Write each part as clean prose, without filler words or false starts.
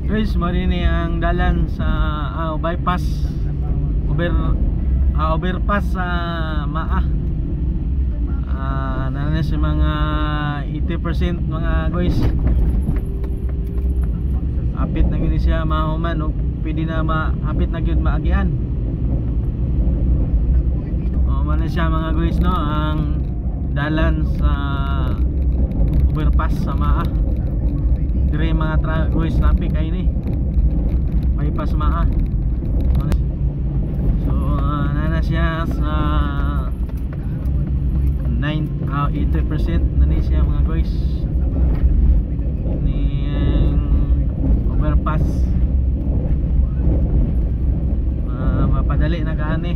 Guys, marini ang dalan sa bypass overpass sa Maa. Nanan si mga 80% mga guys. Apit na gini siya mahuman o pwede na apit na gyud maagian. Man siya mga guys no, ang dalan sa overpass sa Maa. Dire mga guys traffic ay ni bypass Maa. So nana siya sa 80% na ni siya mga guys. Ini overpass mapadali na kaani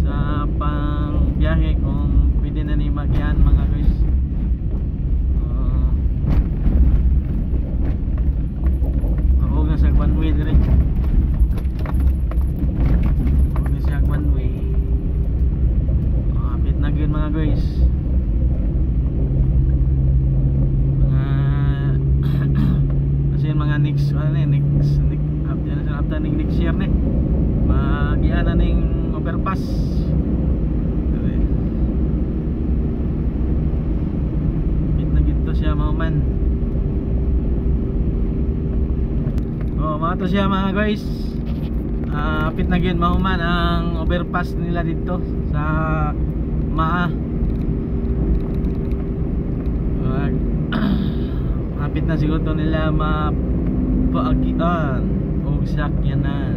sa pang biyahe kung pwede na ni magyan mga guys. Huwag na sa one way dire. Huwag na siya one way. Apit na yun mga guys. Kasi mga next after next year ni magian na ning overpass. Apit na gito siya mga man. Mga to siya mga guys. Apit na gyud mahuman ang overpass nila dito sa Maa. Apit na siguro to nila mapaagian o sakyanan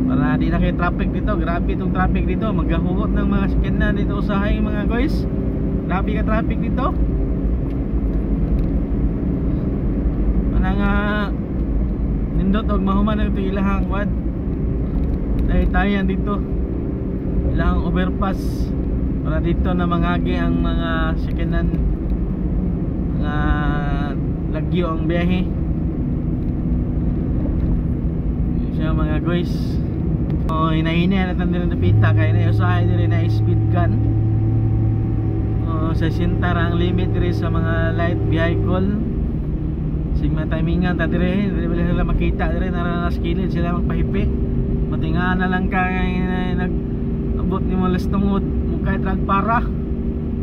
para di na kay traffic dito. Grabe itong traffic dito, maghahuhot ng mga sakyanan dito usahay mga guys. Grabe ka traffic dito. Mana nga nindot og mahuman ito ilahang wad tayan dito ilahang overpass para dito na mangagi ang mga sakyanan, mga lagyo ang biyahe siya mga guys. Hinahinay natin din napita kaya na usahay din na speed gun. Sa sintar ang limit din sa mga light vehicle. Sigma timingan ta dire sila makita dire naranas kilid sila magpahipi. Matinga na lang kay nag-abot ni mo lastungod mukay trag para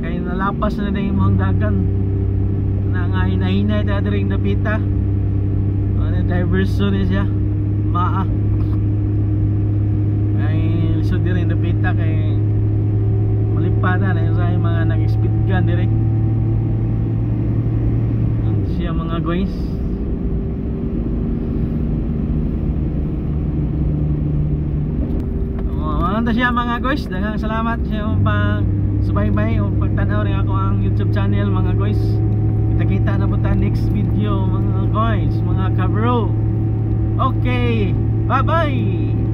kay nalapas na ding imong dagan na nga hinahinay ta dire napita. Diversion ni siya Maa ay lisod dire napita kay malipatan na sa mga nag-speed gun dire siya mga guys. Ano siya mga guys, daghang salamat sa iyong pang subaybay o pagtanaw rin ako ang YouTube channel mga guys. Kita-kita na po tayo next video mga guys, mga kabro. Okay, bye bye.